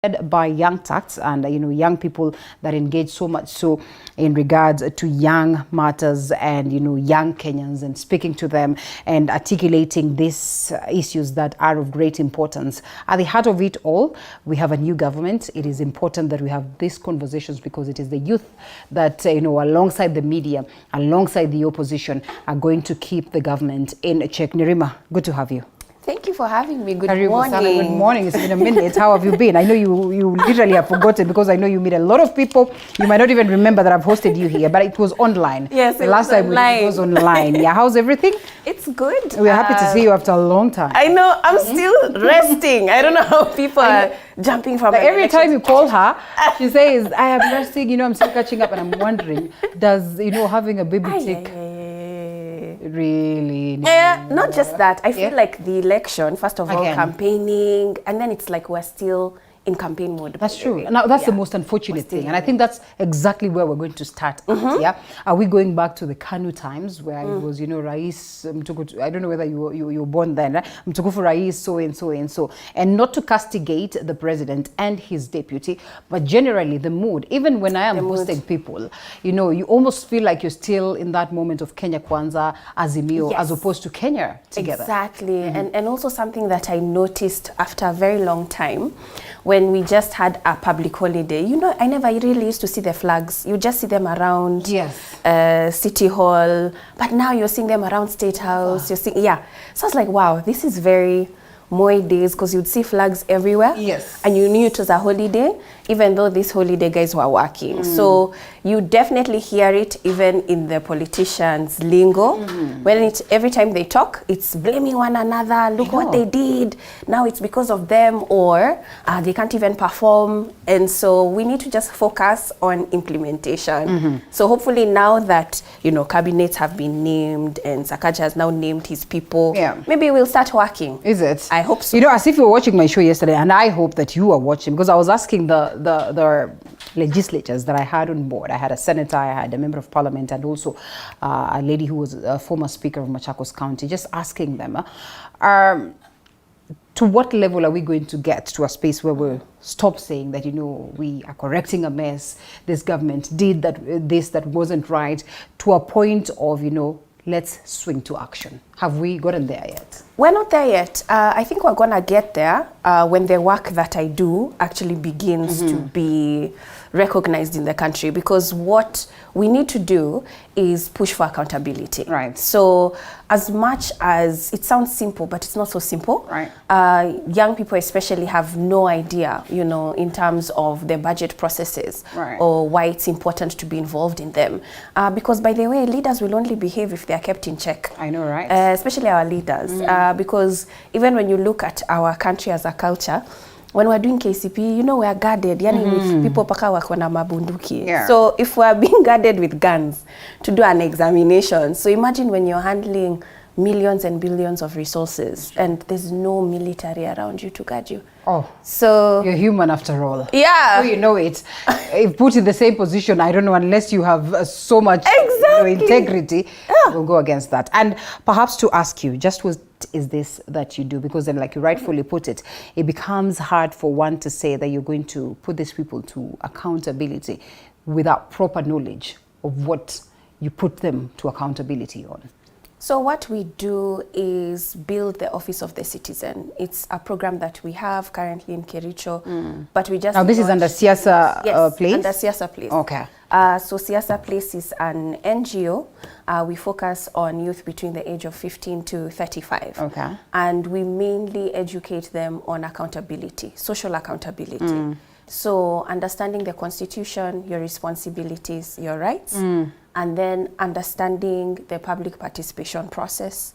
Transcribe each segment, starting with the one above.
by young Turks and young people that engage so much so in regards to young matters and young Kenyans, and speaking to them and articulating these issues that are of great importance. At the heart of it all, we have a new government. It is important that we have these conversations because it is the youth that alongside the media, alongside the opposition, are going to keep the government in check. Nerima, good to have you. Thank you for having me. Good Karibu morning. Sana. Good morning. It's been a minute. How have you been? I know you literally have forgotten because I know you meet a lot of people. You might not even remember that I've hosted you here, but it was online. Yes, the last time it was online. Yeah, how's everything? It's good. We're happy to see you after a long time. I know. I'm still resting. I don't know how people are jumping from every time you call her, she says, I am resting, I'm still catching up, and I'm wondering, does having a baby take really? Not just that. I feel like the election, first of all, campaigning, and then it's like we're still in campaign mode. That's true. Now that's the most unfortunate thing, and I think that's exactly where we're going to start. Yeah, are we going back to the Kanu times where it was Rais Mtukufu? I don't know whether you were born then, right? Mtukufu Rais so and so and so, and not to castigate the president and his deputy, but generally the mood. Even when I am hosting people, you almost feel like you're still in that moment of Kenya Kwanza, Azimio, as opposed to Kenya together. Exactly, and also something that I noticed after a very long time, when we just had a public holiday, I never really used to see the flags. You just see them around City Hall, but now you're seeing them around State House. You're seeing, so I was like, wow, this is very Moi days, because you'd see flags everywhere. Yes. And you knew it was a holiday, even though these holiday guys were working. So you definitely hear it even in the politicians' lingo. When every time they talk, it's blaming one another. Look what they did. Now it's because of them, or they can't even perform. And so we need to just focus on implementation. So hopefully now that, cabinets have been named and Sakaja has now named his people, maybe we'll start working. Is it? I hope so. As if you were watching my show yesterday, and I hope that you are watching, because I was asking the legislators that I had on board. I had a senator, I had a member of parliament, and also a lady who was a former speaker of Machakos County, just asking them, to what level are we going to get to a space where we'll stop saying that, we are correcting a mess, this government did that wasn't right, to a point of, let's swing to action. Have we gotten there yet? We're not there yet. I think we're going to get there when the work that I do actually begins to be recognized in the country, because what we need to do is push for accountability. Right. So as much as it sounds simple, but it's not so simple. Right. Young people especially have no idea, in terms of their budget processes, or why it's important to be involved in them. Because by the way, leaders will only behave if they are kept in check. I know, right? Especially our leaders. Because even when you look at our country as a culture, when we're doing KCP, we are guarded. With people paka wako na mabunduki. So if we are being guarded with guns to do an examination, so imagine when you're handling millions and billions of resources and there's no military around you to guard you. Oh, so you're human after all. Yeah. So you know it. If put in the same position, I don't know, unless you have so much integrity, we'll go against that. And perhaps to ask you, just what is this that you do? Because then, like you rightfully put it, it becomes hard for one to say that you're going to put these people to accountability without proper knowledge of what you put them to accountability on. So what we do is build the Office of the Citizen. It's a program that we have currently in Kericho, but we just... Now this is under Siasa Place? Under Siasa Place. Okay. So Siasa Place is an NGO. We focus on youth between the age of 15 to 35. Okay. And we mainly educate them on accountability, social accountability. So understanding the Constitution, your responsibilities, your rights, and then understanding the public participation process,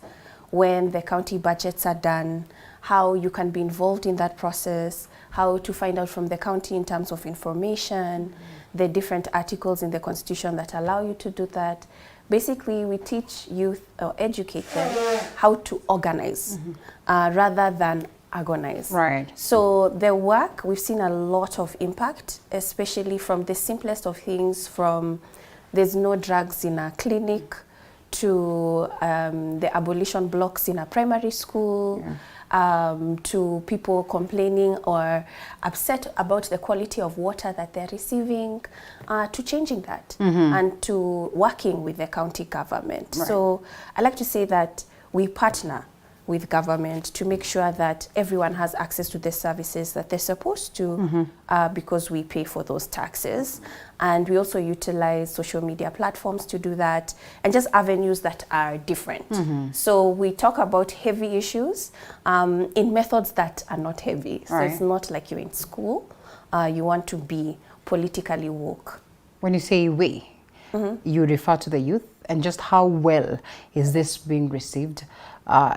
when the county budgets are done, how you can be involved in that process, how to find out from the county in terms of information, the different articles in the Constitution that allow you to do that. Basically, we teach youth or educate them how to organize rather than agonize. Right. So the work, we've seen a lot of impact, especially from the simplest of things, from there's no drugs in a clinic to the abolition blocks in a primary school, to people complaining or upset about the quality of water that they're receiving, to changing that and to working with the county government. Right. So I like to say that we partner with government to make sure that everyone has access to the services that they're supposed to, because we pay for those taxes. And we also utilize social media platforms to do that, and just avenues that are different. So we talk about heavy issues in methods that are not heavy. So it's not like you're in school. You want to be politically woke. When you say we, you refer to the youth, and just how well is this being received?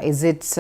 Is it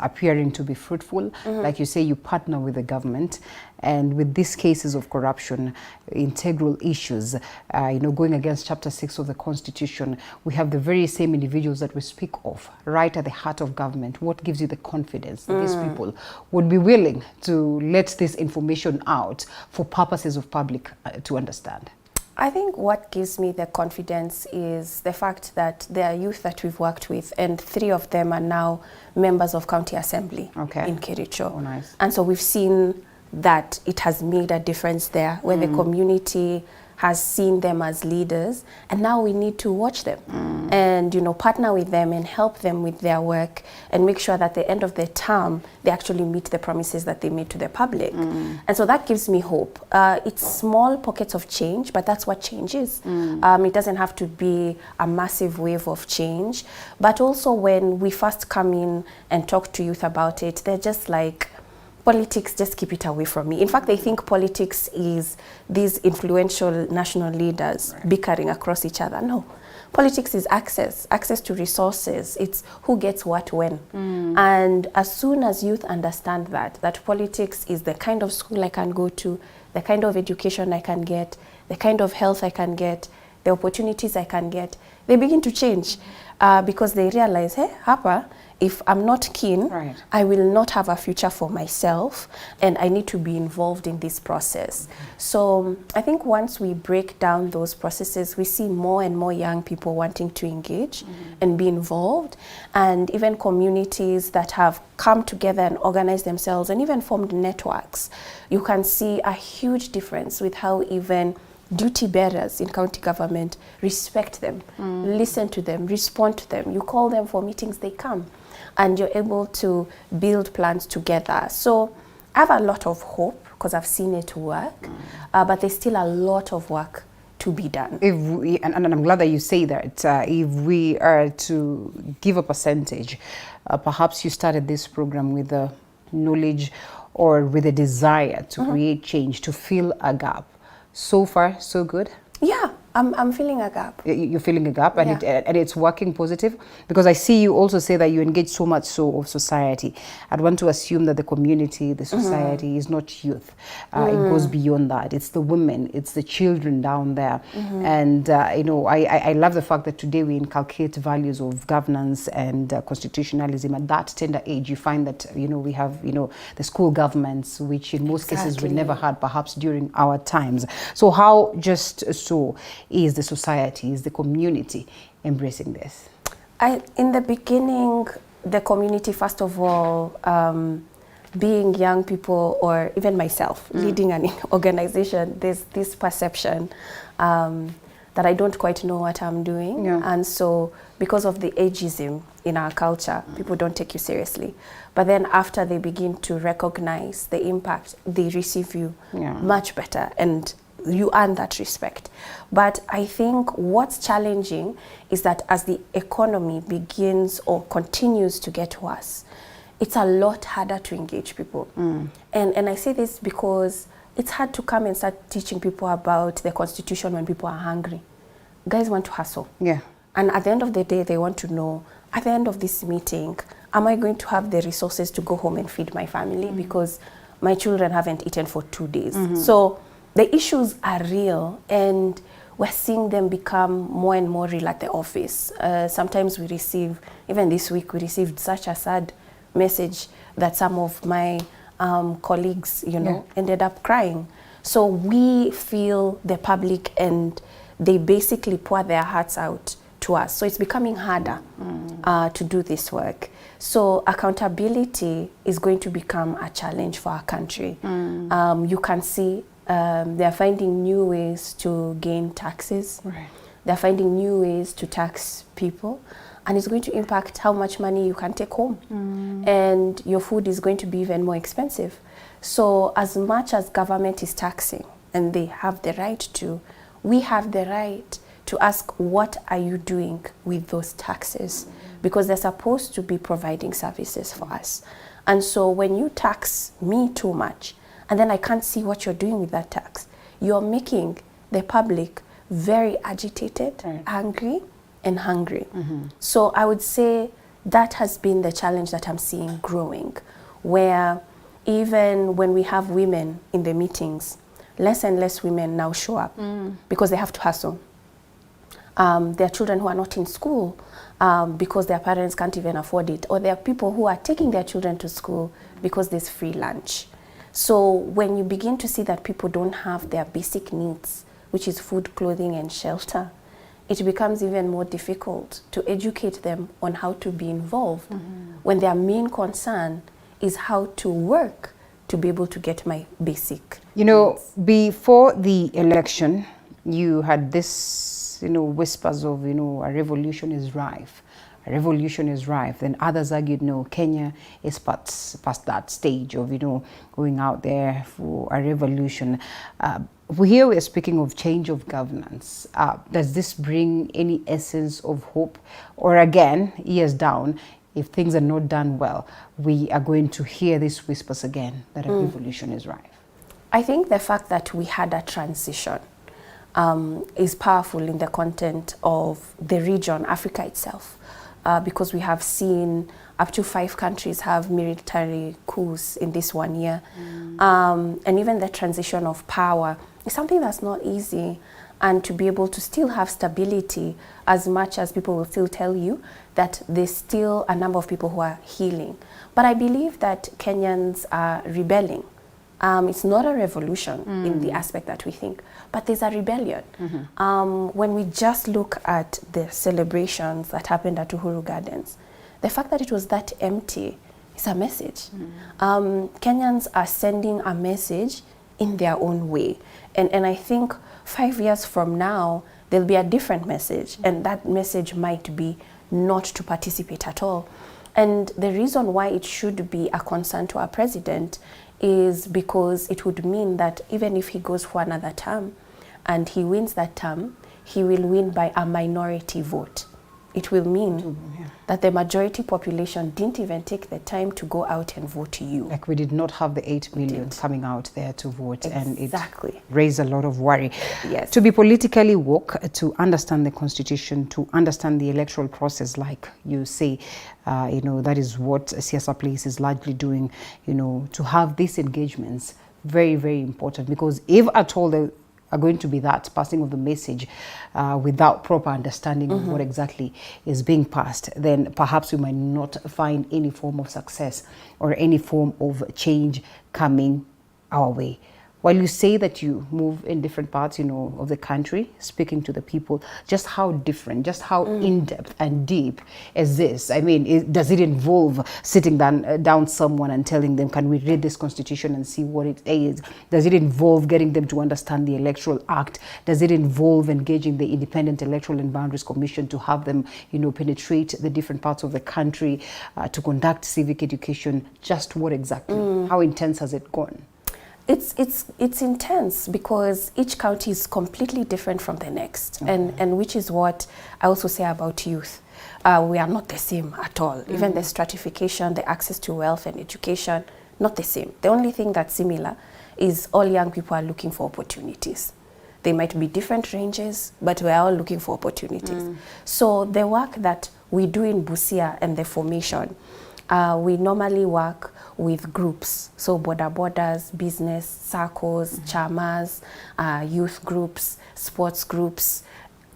appearing to be fruitful? Like you say, you partner with the government, and with these cases of corruption, integral issues, going against Chapter 6 of the Constitution, we have the very same individuals that we speak of right at the heart of government. What gives you the confidence that these people would be willing to let this information out for purposes of public to understand? I think what gives me the confidence is the fact that there are youth that we've worked with, and 3 of them are now members of County Assembly in Kericho. Oh, nice. And so we've seen that it has made a difference there, where the community has seen them as leaders, and now we need to watch them and partner with them and help them with their work, and make sure that at the end of their term they actually meet the promises that they made to the public. And so that gives me hope. It's small pockets of change, but that's what change is. It doesn't have to be a massive wave of change, but also when we first come in and talk to youth about it, they're just like, politics, just keep it away from me. In fact, they think politics is these influential national leaders bickering across each other. No, politics is access to resources. It's who gets what when. And as soon as youth understand that politics is the kind of school I can go to, the kind of education I can get, the kind of health I can get, the opportunities I can get, they begin to change because they realize, hey, hapa, if I'm not keen, I will not have a future for myself, and I need to be involved in this process. So I think once we break down those processes, we see more and more young people wanting to engage and be involved, and even communities that have come together and organized themselves and even formed networks. You can see a huge difference with how even duty bearers in county government respect them, listen to them, respond to them. You call them for meetings, they come, and you're able to build plans together. So I have a lot of hope because I've seen it work, but there's still a lot of work to be done. If we, and I'm glad that you say that, if we are to give a percentage, perhaps you started this program with the knowledge or with a desire to create change, to fill a gap. So far, so good? Yeah, I'm feeling a gap. You're feeling a gap, and and it's working positive? Because I see you also say that you engage so much so of society. I'd want to assume that the community, the society is not youth. It goes beyond that. It's the women, it's the children down there. And I love the fact that today we inculcate values of governance and constitutionalism at that tender age. You find that we have the school governments, which in most cases we never had perhaps during our times. So how just so is the society, is the community embracing this? In the beginning, the community, first of all, being young people, or even myself, leading an organization, there's this perception that I don't quite know what I'm doing. And so because of the ageism in our culture, people don't take you seriously. But then after they begin to recognize the impact, they receive you much better, and you earn that respect. But I think what's challenging is that as the economy begins or continues to get worse, it's a lot harder to engage people. And I say this because it's hard to come and start teaching people about the Constitution when people are hungry. Guys want to hustle. And at the end of the day, they want to know, at the end of this meeting, am I going to have the resources to go home and feed my family because my children haven't eaten for 2 days? So the issues are real, and we're seeing them become more and more real at the office. Sometimes we receive, even this week, we received such a sad message that some of my colleagues, ended up crying. So we feel the public, and they basically pour their hearts out to us. So it's becoming harder to do this work. So accountability is going to become a challenge for our country. You can see they're finding new ways to gain taxes. Right. They're finding new ways to tax people. And it's going to impact how much money you can take home. And your food is going to be even more expensive. So as much as government is taxing, and they have the right to, we have the right to ask, what are you doing with those taxes? Because they're supposed to be providing services for us. And so when you tax me too much, and then I can't see what you're doing with that tax, you're making the public very agitated, angry, and hungry. So I would say that has been the challenge that I'm seeing growing, where even when we have women in the meetings, less and less women now show up because they have to hustle. There are children who are not in school because their parents can't even afford it, or there are people who are taking their children to school because there's free lunch. So when you begin to see that people don't have their basic needs, which is food, clothing, and shelter, it becomes even more difficult to educate them on how to be involved when their main concern is how to work to be able to get my basic needs. Before the election, you had this, whispers of, a revolution is rife. A revolution is rife. Then others argued, no, Kenya is past that stage of, going out there for a revolution. Here we're speaking of change of governance. Does this bring any essence of hope? Or again, years down, if things are not done well, we are going to hear these whispers again that a revolution is rife? I think the fact that we had a transition is powerful in the content of the region, Africa itself, because we have seen up to 5 countries have military coups in this 1 year. And even the transition of power is something that's not easy. And to be able to still have stability, as much as people will still tell you that there's still a number of people who are healing. But I believe that Kenyans are rebelling. It's not a revolution in the aspect that we think, but there's a rebellion. When we just look at the celebrations that happened at Uhuru Gardens, the fact that it was that empty is a message. Kenyans are sending a message in their own way. And I think 5 years from now, there'll be a different message, and that message might be not to participate at all. And the reason why it should be a concern to our president is because it would mean that even if he goes for another term and he wins that term, he will win by a minority vote. It will mean that the majority population didn't even take the time to go out and vote to you. Like we did not have the 8 million coming out there to vote. Exactly. And it raised a lot of worry. Yes. To be politically woke, to understand the constitution, to understand the electoral process, like you say, that is what Siasa Place is largely doing, to have these engagements, very, very important. Because if at all there are going to be that passing of the message without proper understanding of what exactly is being passed, then perhaps we might not find any form of success or any form of change coming our way. While you say that you move in different parts, of the country, speaking to the people, just how different, just how in-depth and deep is this? I mean, does it involve sitting down someone and telling them, can we read this constitution and see what it is? Does it involve getting them to understand the Electoral Act? Does it involve engaging the Independent Electoral and Boundaries Commission to have them, penetrate the different parts of the country, to conduct civic education? Just what exactly? How intense has it gone? It's intense because each county is completely different from the next, and which is what I also say about youth. We are not the same at all. Even the stratification, the access to wealth and education, not the same. The only thing that's similar is all young people are looking for opportunities. They might be different ranges, but we're all looking for opportunities. So the work that we do in Busia and the formation, we normally work with groups, so borders, business, circles, chamas, youth groups, sports groups.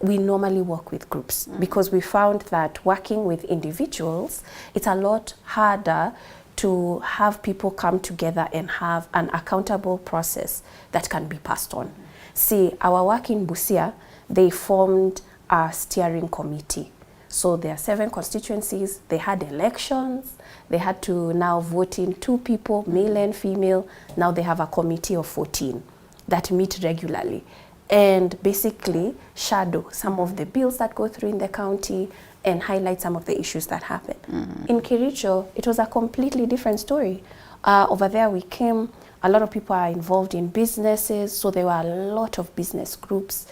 We normally work with groups because we found that working with individuals, it's a lot harder to have people come together and have an accountable process that can be passed on. See, our work in Busia, they formed a steering committee. So there are 7 constituencies, they had elections, they had to now vote in 2 people, male and female. Now they have a committee of 14 that meet regularly and basically shadow some of the bills that go through in the county and highlight some of the issues that happen. In Kericho, it was a completely different story. Over there we came, a lot of people are involved in businesses, so there were a lot of business groups,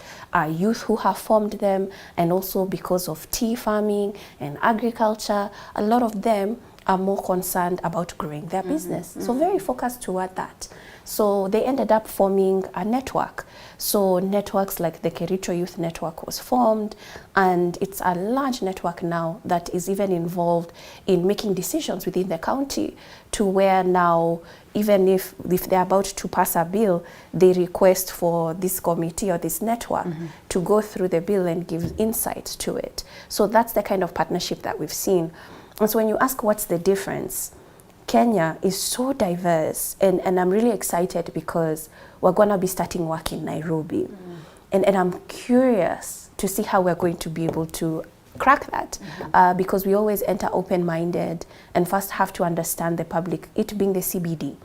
youth who have formed them, and also because of tea farming and agriculture, a lot of them are more concerned about growing their business. So very focused toward that. So they ended up forming a network. So networks like the Kericho Youth Network was formed, and it's a large network now that is even involved in making decisions within the county, to where now even if they're about to pass a bill, they request for this committee or this network to go through the bill and give insight to it. So that's the kind of partnership that we've seen. And so when you ask what's the difference, Kenya is so diverse, and I'm really excited because we're going to be starting work in Nairobi. And I'm curious to see how we're going to be able to crack that, because we always enter open-minded and first have to understand the public, it being the CBD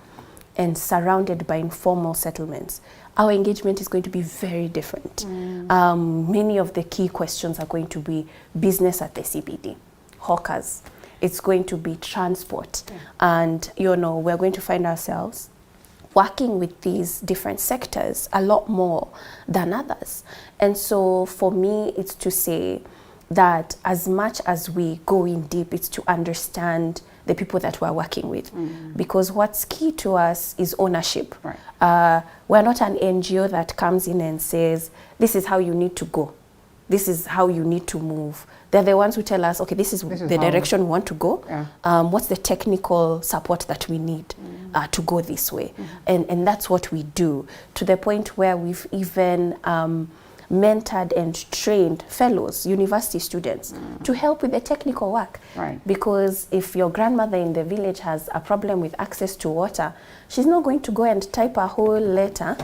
and surrounded by informal settlements. Our engagement is going to be very different. Many of the key questions are going to be business at the CBD, hawkers. It's going to be transport. And, you know, we're going to find ourselves working with these different sectors a lot more than others. And so for me, it's to say that as much as we go in deep, it's to understand the people that we're working with. Because what's key to us is ownership. We're not an NGO that comes in and says, this is how you need to go. This is how you need to move. They're the ones who tell us, okay, this is the direction we want to go. What's the technical support that we need to go this way? And that's what we do, to the point where we've even mentored and trained fellows, university students, to help with the technical work. Because if your grandmother in the village has a problem with access to water, she's not going to go and type a whole letter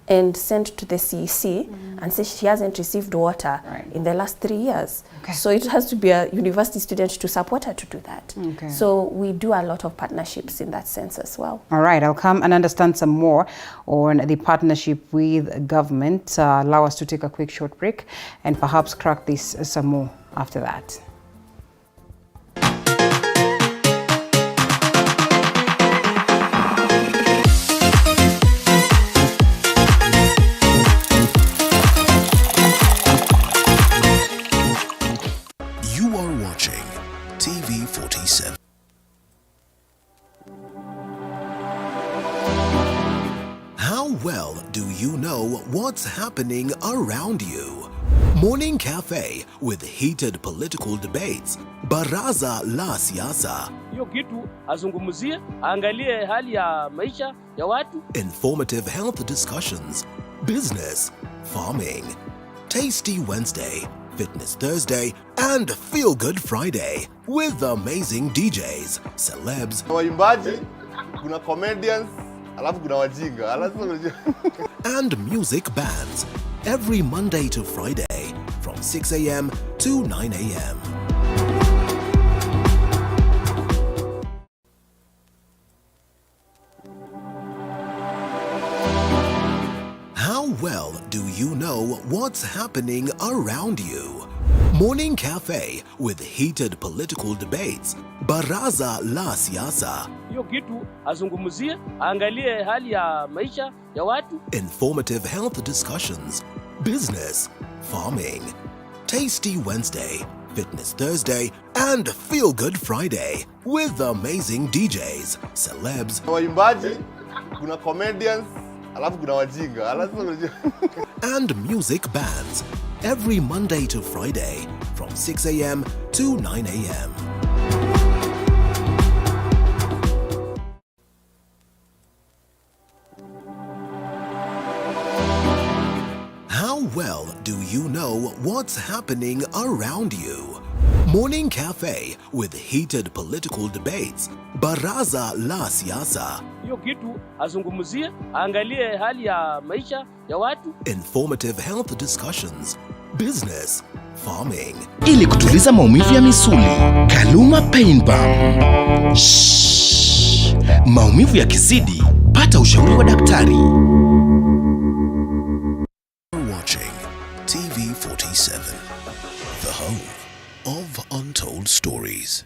and send to the CEC and say she hasn't received water in the last 3 years. So it has to be a university student to support her to do that. So we do a lot of partnerships in that sense as well. All right, I'll come and understand some more on the partnership with government. Allow us to take a quick short break and perhaps crack this some more after that. Well, do you know what's happening around you? Morning Cafe with heated political debates. Baraza la siasa. Hiyo kitu azungumzie, angalie hali ya maisha ya watu. Informative health discussions. Business, farming. Tasty Wednesday, Fitness Thursday, and Feel Good Friday with amazing DJs, celebs, waimbaji, kuna comedians, alafu kuna wajinga, and music bands every Monday to Friday from 6 a.m. to 9 a.m. How well do you know what's happening around you? Morning Cafe with heated political debates. Baraza la siasa. Hiyo kitu azungumzie, angalie hali ya maisha ya watu. Informative health discussions. Business, farming. Tasty Wednesday, Fitness Thursday, and Feel Good Friday with amazing DJs, celebs, waimbaji, kuna comedians, alafu kuna wajinga, and music bands every Monday to Friday from 6 a.m. to 9 a.m. How well do you know what's happening around you? Morning Cafe with heated political debates. Baraza la siasa. Hiyo kitu azungumzie, angalie hali ya maisha ya watu. Informative health discussions. Business, farming. Ili kutuliza maumivu ya misuli, Kaluma Pain Balm. Shh. Maumivu yakizidi, pata ushauri wa daktari. Watching TV47, the home of untold stories.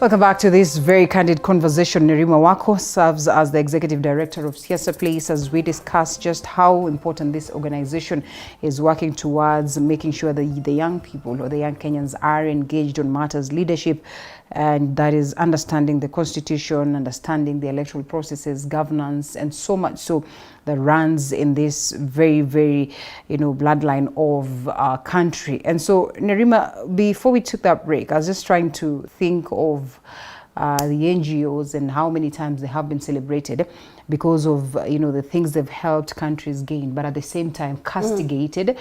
Welcome back to this very candid conversation. Nerima Wako serves as the Executive Director of Siasa Place as we discuss just how important this organization is working towards making sure that the young people or the young Kenyans are engaged on matters leadership, and that is understanding the constitution, understanding the electoral processes, governance, and so much so that runs in this very, very, bloodline of our country. And so, Nerima, before we took that break, I was just trying to think of the NGOs and how many times they have been celebrated because of the things they've helped countries gain, but at the same time castigated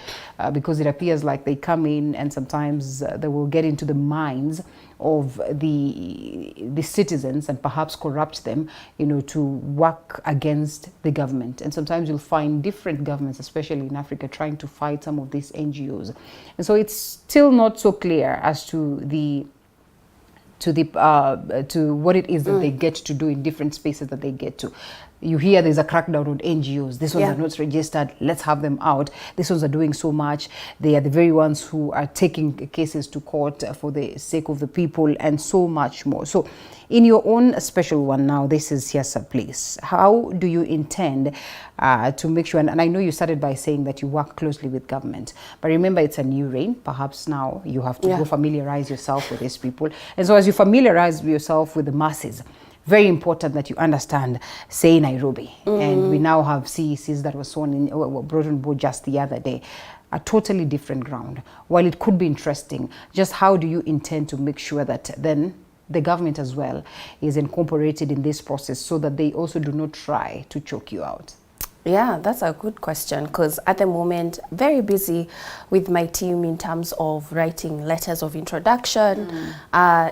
because it appears like they come in and sometimes they will get into the minds of the citizens and perhaps corrupt them, to work against the government. And sometimes you'll find different governments, especially in Africa, trying to fight some of these NGOs. And so it's still not so clear as to what it is that they get to do in different spaces that they get to. You hear there's a crackdown on NGOs. These ones are not registered. Let's have them out. These ones are doing so much. They are the very ones who are taking cases to court for the sake of the people and so much more. So in your own special one now, this is Siasa Place. How do you intend to make sure, and I know you started by saying that you work closely with government, but remember it's a new reign. Perhaps now you have to go familiarize yourself with these people. And so as you familiarize yourself with the masses, very important that you understand, say Nairobi, and we now have CECs that were brought on board just the other day, a totally different ground. While it could be interesting, just how do you intend to make sure that then the government as well is incorporated in this process so that they also do not try to choke you out? Yeah, that's a good question, because at the moment, very busy with my team in terms of writing letters of introduction,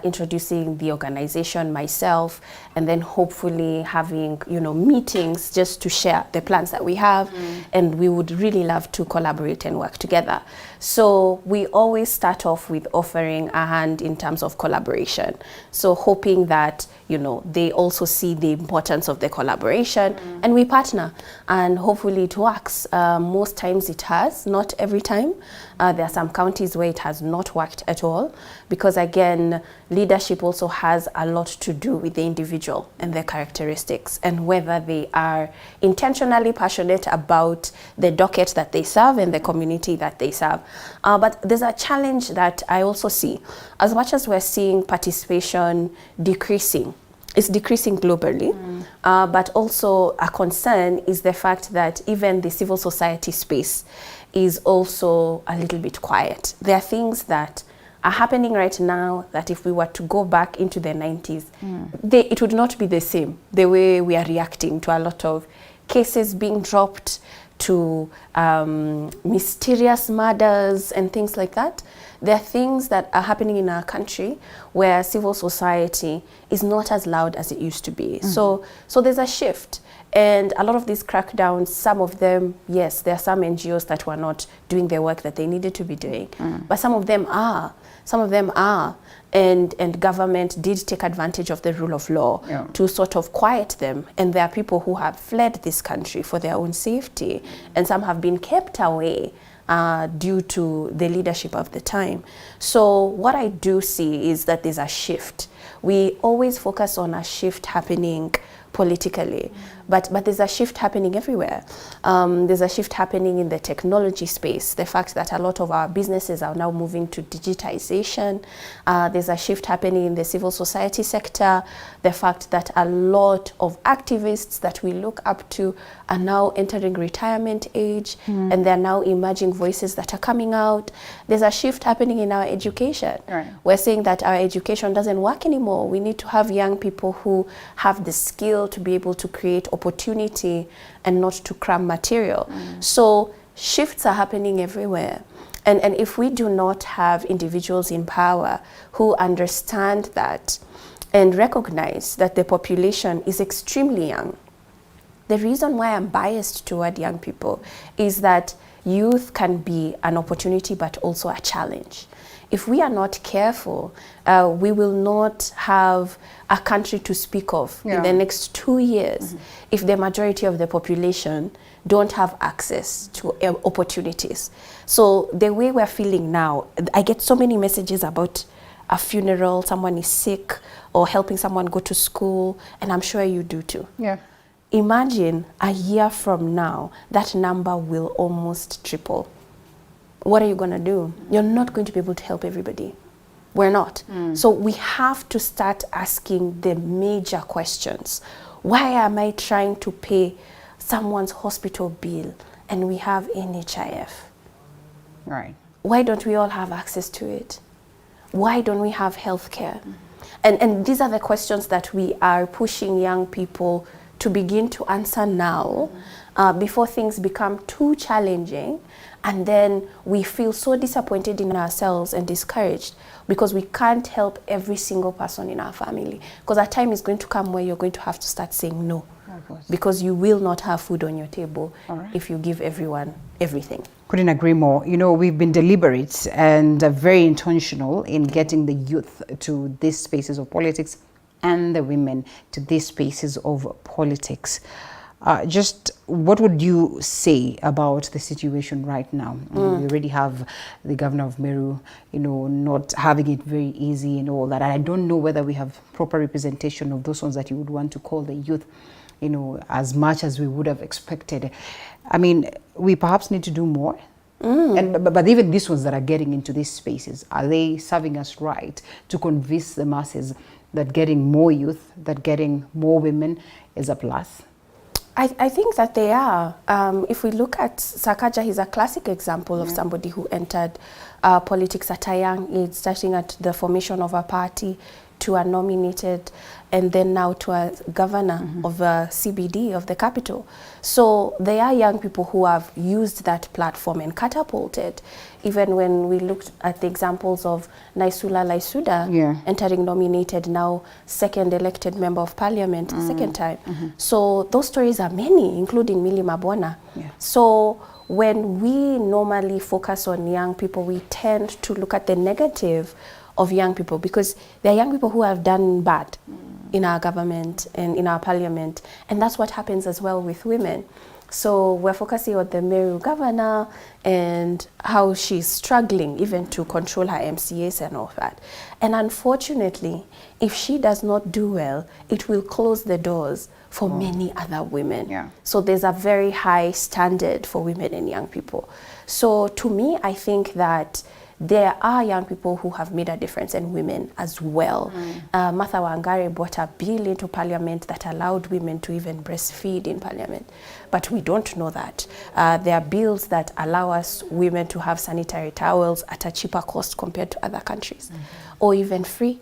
introducing the organization myself, and then hopefully having, meetings just to share the plans that we have. And we would really love to collaborate and work together. So we always start off with offering a hand in terms of collaboration. So hoping that, they also see the importance of the collaboration and we partner. And hopefully it works. Most times it has, not every time. There are some counties where it has not worked at all, because again, leadership also has a lot to do with the individual and their characteristics and whether they are intentionally passionate about the docket that they serve and the community that they serve. But there's a challenge that I also see. As much as we're seeing participation decreasing, it's decreasing globally, but also a concern is the fact that even the civil society space is also a little bit quiet. There are things that are happening right now that if we were to go back into the 90s, it would not be the same, the way we are reacting to a lot of cases being dropped, to mysterious murders and things like that. There are things that are happening in our country where civil society is not as loud as it used to be. So there's a shift. And a lot of these crackdowns, some of them, yes, there are some NGOs that were not doing the work that they needed to be doing. But some of them are. And government did take advantage of the rule of law to sort of quiet them. And there are people who have fled this country for their own safety. And some have been kept away due to the leadership of the time. So what I do see is that there's a shift. We always focus on a shift happening politically, but there's a shift happening everywhere. There's a shift happening in the technology space, the fact that a lot of our businesses are now moving to digitization. There's a shift happening in the civil society sector, the fact that a lot of activists that we look up to are now entering retirement age, and there are now emerging voices that are coming out. There's a shift happening in our education. We're saying that our education doesn't work anymore. We need to have young people who have the skill to be able to create opportunity and not to cram material. So shifts are happening everywhere. And if we do not have individuals in power who understand that and recognize that the population is extremely young, the reason why I'm biased toward young people is that youth can be an opportunity but also a challenge. If we are not careful, we will not have a country to speak of in the next 2 years if the majority of the population don't have access to opportunities. So the way we're feeling now, I get so many messages about a funeral, someone is sick, or helping someone go to school, and I'm sure you do too. Yeah. Imagine a year from now, that number will almost triple. What are you going to do? You're not going to be able to help everybody. We're not. So we have to start asking the major questions. Why am I trying to pay someone's hospital bill and we have NHIF? Right. Why don't we all have access to it? Why don't we have healthcare? And these are the questions that we are pushing young people to begin to answer now, before things become too challenging, and then we feel so disappointed in ourselves and discouraged because we can't help every single person in our family. Because a time is going to come where you're going to have to start saying no, because you will not have food on your table if you give everyone everything. Couldn't agree more. You know, we've been deliberate and very intentional in getting the youth to these spaces of politics and the women to these spaces of politics. Just what would you say about the situation right now? We already have the governor of Meru, you know, not having it very easy and all that. I don't know whether we have proper representation of those ones that you would want to call the youth, you know, as much as we would have expected. I mean, we perhaps need to do more. But even these ones that are getting into these spaces, are they serving us right to convince the masses that getting more youth, that getting more women is a plus? I think that they are. If we look at Sakaja, he's a classic example of somebody who entered politics at a young age, starting at the formation of a party to a nominated, and then now to a governor of a CBD of the capital. So they are young people who have used that platform and catapulted. Even when we looked at the examples of Naisula Laisuda entering nominated, now second elected member of parliament, second time. So those stories are many, including Millie Mabona. So when we normally focus on young people, we tend to look at the negative of young people, because there are young people who have done bad in our government and in our parliament, and that's what happens as well with women. So we're focusing on the Meru governor and how she's struggling even to control her MCAs and all that. And unfortunately, if she does not do well, it will close the doors for many other women. So there's a very high standard for women and young people. So to me, I think that there are young people who have made a difference, and women as well. Martha Wangari brought a bill into parliament that allowed women to even breastfeed in parliament. But we don't know that. There are bills that allow us women to have sanitary towels at a cheaper cost compared to other countries, or even free.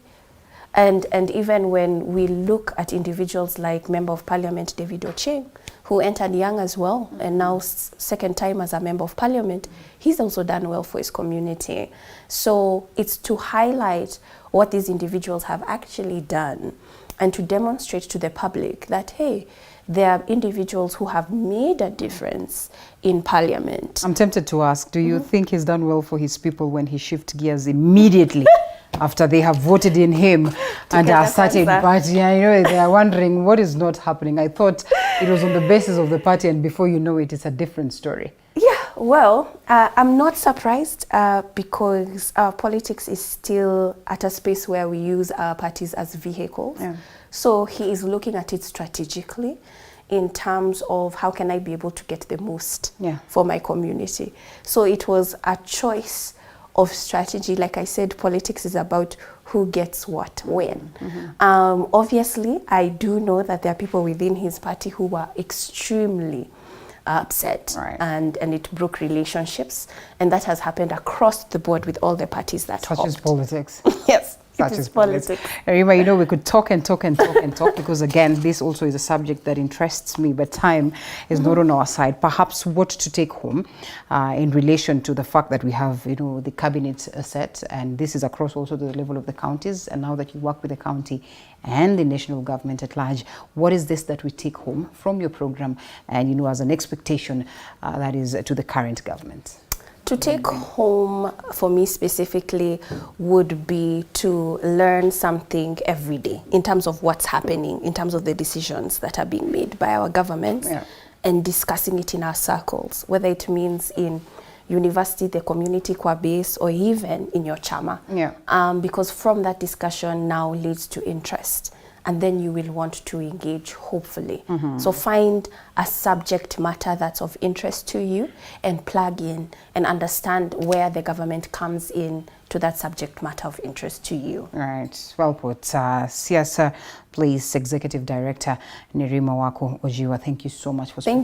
And even when we look at individuals like Member of Parliament David Ocheng, who entered young as well, and now second time as a Member of Parliament, he's also done well for his community. So it's to highlight what these individuals have actually done and to demonstrate to the public that, hey, there are individuals who have made a difference in Parliament. I'm tempted to ask, do you think he's done well for his people when he shifts gears immediately after they have voted in him and are starting party? You know, they are wondering what is not happening. I thought it was on the basis of the party, and before you know it, it's a different story. Yeah, well, I'm not surprised because politics is still at a space where we use our parties as vehicles. So he is looking at it strategically in terms of how can I be able to get the most for my community. So it was a choice of strategy. Like I said, politics is about who gets what when. Obviously, I do know that there are people within his party who were extremely upset, and it broke relationships, and that has happened across the board with all the parties that Such as politics. Yes. Such is is politics. Nerima, you know, we could talk and talk and talk and talk because, again, this also is a subject that interests me, but time is not on our side. Perhaps what to take home in relation to the fact that we have, you know, the cabinet set, and this is across also the level of the counties, and now that you work with the county and the national government at large, what is this that we take home from your program and, you know, as an expectation that is to the current government? To take home for me specifically would be to learn something every day in terms of what's happening, in terms of the decisions that are being made by our governments, and discussing it in our circles, whether it means in university, the community core base, or even in your chama. Because from that discussion now leads to interest. And then you will want to engage, hopefully. So find a subject matter that's of interest to you and plug in and understand where the government comes in to that subject matter of interest to you. Right, well put. Siasa Place Executive Director Nerima Wako Ojiwa, thank you so much for speaking.